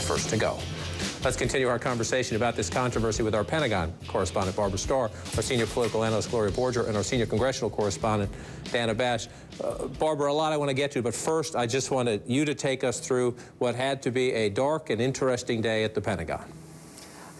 first to go. Let's continue our conversation about this controversy with our Pentagon correspondent, Barbara Starr, our senior political analyst, Gloria Borger, and our senior congressional correspondent, Dana Bash. Barbara, a lot I want to get to, but first I just wanted you to take us through what had to be a dark and interesting day at the Pentagon.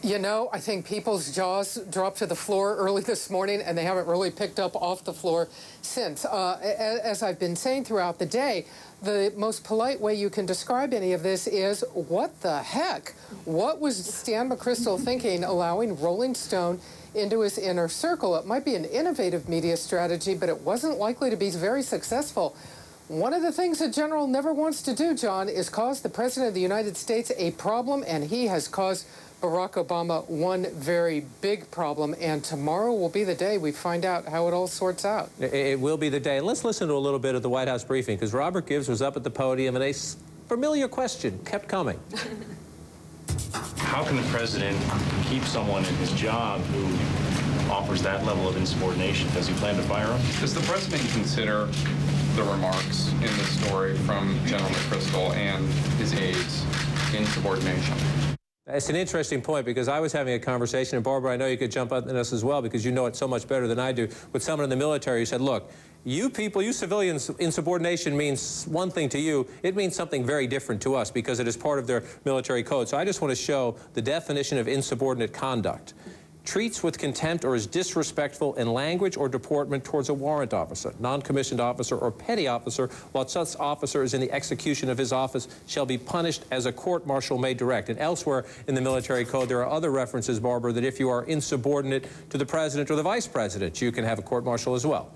You know, I think people's jaws dropped to the floor early this morning, and they haven't really picked up off the floor since. As I've been saying throughout the day, the most polite way you can describe any of this is, what the heck? What was Stan McChrystal thinking, allowing Rolling Stone into his inner circle? It might be an innovative media strategy, but it wasn't likely to be very successful. One of the things the general never wants to do, John, is cause the President of the United States a problem, and he has caused Barack Obama one very big problem, and tomorrow will be the day we find out how it all sorts out. It will be the day. And let's listen to a little bit of the White House briefing, because Robert Gibbs was up at the podium and a familiar question kept coming. How can the president keep someone in his job who offers that level of insubordination? Does he plan to fire him? Does the president consider the remarks in the story from General McChrystal and his aides insubordination? It's an interesting point, because I was having a conversation, and Barbara, I know you could jump on this as well, because you know it so much better than I do, with someone in the military who said, look, you people, you civilians, insubordination means one thing to you. It means something very different to us, because it is part of their military code. So I just want to show the definition of insubordinate conduct. Treats with contempt or is disrespectful in language or deportment towards a warrant officer, non-commissioned officer, or petty officer, while such officer is in the execution of his office, shall be punished as a court-martial may direct. And elsewhere in the military code, there are other references, Barbara, that if you are insubordinate to the president or the vice president, you can have a court-martial as well.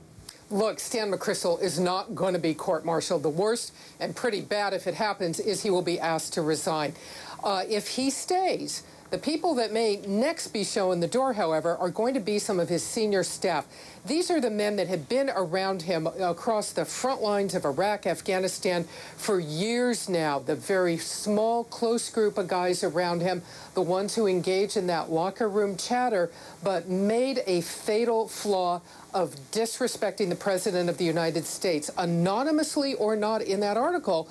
Look, Stan McChrystal is not going to be court-martialed. The worst, and pretty bad if it happens, is he will be asked to resign. If he stays, the people that may next be shown the door, however, are going to be some of his senior staff. These are the men that have been around him across the front lines of Iraq, Afghanistan for years now. The very small, close group of guys around him, the ones who engage in that locker room chatter, but made a fatal flaw of disrespecting the President of the United States. Anonymously or not in that article,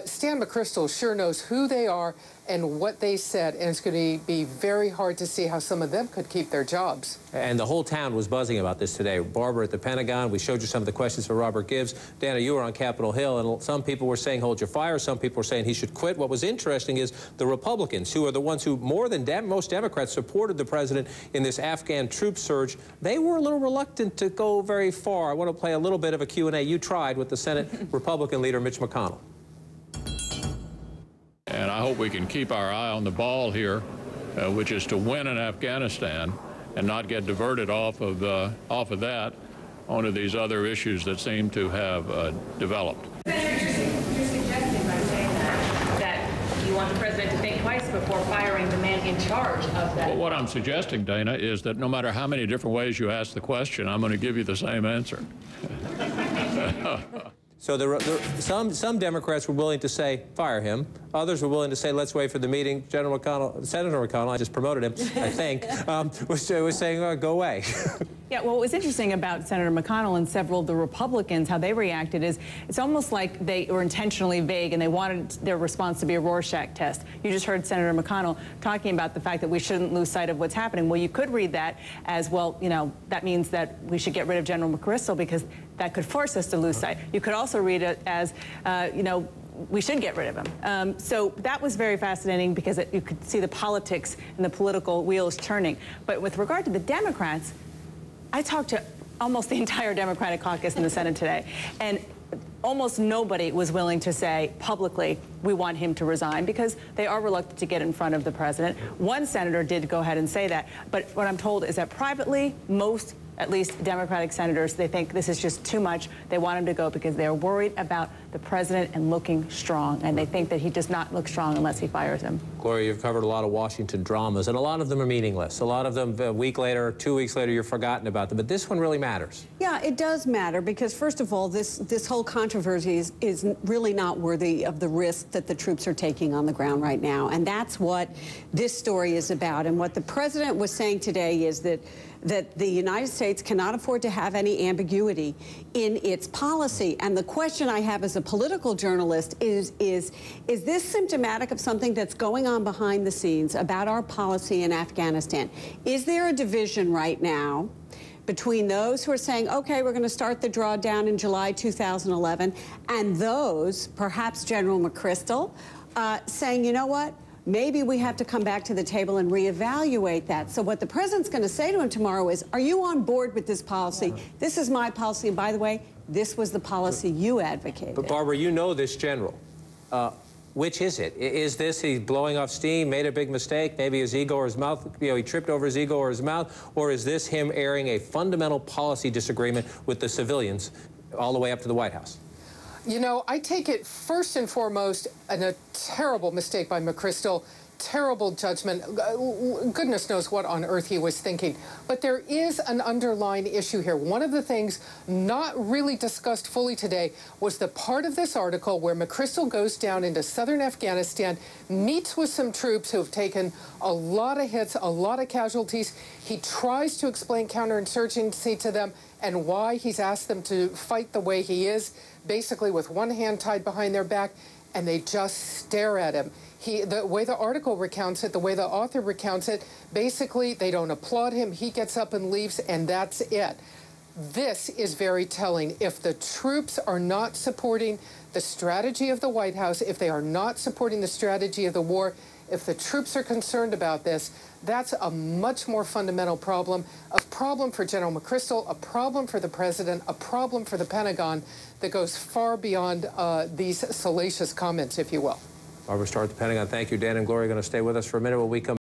Stan McChrystal sure knows who they are and what they said, and it's going to be very hard to see how some of them could keep their jobs. And the whole town was buzzing about this today. Barbara, at the Pentagon, we showed you some of the questions for Robert Gibbs. Dana, you were on Capitol Hill, and some people were saying hold your fire, some people were saying he should quit. What was interesting is the Republicans, who are the ones who, more than most Democrats, supported the president in this Afghan troop surge, they were a little reluctant to go very far. I want to play a little bit of a Q&A you tried with the Senate Republican leader, Mitch McConnell. And I hope we can keep our eye on the ball here, which is to win in Afghanistan and not get diverted off of that onto these other issues that seem to have developed. Senator, you're suggesting by saying that you want the president to think twice before firing the man in charge of that. Well, what I'm suggesting, Dana, is that no matter how many different ways you ask the question, I'm going to give you the same answer. So some Democrats were willing to say, fire him. Others were willing to say, let's wait for the meeting. Senator McConnell, I just promoted him, I think, was saying, oh, go away. Yeah, well, what was interesting about Senator McConnell and several of the Republicans, how they reacted is it's almost like they were intentionally vague and they wanted their response to be a Rorschach test. You just heard Senator McConnell talking about the fact that we shouldn't lose sight of what's happening. Well, you could read that as, well, you know, that means that we should get rid of General McChrystal because that could force us to lose sight. You could also read it as, you know, we should get rid of him. So that was very fascinating because you could see the politics and the political wheels turning. But with regard to the Democrats, I talked to almost the entire Democratic caucus in the Senate today, and almost nobody was willing to say publicly, we want him to resign, because they are reluctant to get in front of the president. One senator did go ahead and say that, but what I'm told is that privately, most, at least Democratic senators, they think this is just too much. They want him to go because they're worried about the president and looking strong, and they think that he does not look strong unless he fires him. Gloria, you've covered a lot of Washington dramas, and a lot of them are meaningless. A lot of them, a week later, 2 weeks later, you've forgotten about them. But this one really matters. Yeah, it does matter because, first of all, this whole controversy is really not worthy of the risk that the troops are taking on the ground right now. And that's what this story is about. And what the president was saying today is that that the United States cannot afford to have any ambiguity in its policy. And the question I have as a political journalist is this symptomatic of something that's going on behind the scenes about our policy in Afghanistan? Is there a division right now between those who are saying, okay, we're going to start the drawdown in July 2011, and those, perhaps General McChrystal, saying, you know what, maybe we have to come back to the table and reevaluate that. So what the president's going to say to him tomorrow is, are you on board with this policy? This is my policy, and by the way, this was the policy you advocated. But Barbara, you know this general. Which is it? Is this he's blowing off steam, made a big mistake, maybe his ego or his mouth, he tripped over his ego or his mouth, or is this him airing a fundamental policy disagreement with the civilians all the way up to the White House? You know, I take it first and foremost a terrible mistake by McChrystal, terrible judgment. Goodness knows what on earth he was thinking. But there is an underlying issue here. One of the things not really discussed fully today was the part of this article where McChrystal goes down into southern Afghanistan, meets with some troops who have taken a lot of hits, a lot of casualties. He tries to explain counterinsurgency to them and why he's asked them to fight the way he is, basically with one hand tied behind their back, and they just stare at him. The way the article recounts it, the way the author recounts it, basically they don't applaud him. He gets up and leaves, and that's it. This is very telling. If the troops are not supporting the strategy of the White House, if they are not supporting the strategy of the war, if the troops are concerned about this, that's a much more fundamental problem, a problem for General McChrystal, a problem for the president, a problem for the Pentagon that goes far beyond these salacious comments, if you will. Barbara Starr at the Pentagon. Thank you. Dan and Gloria are going to stay with us for a minute when we come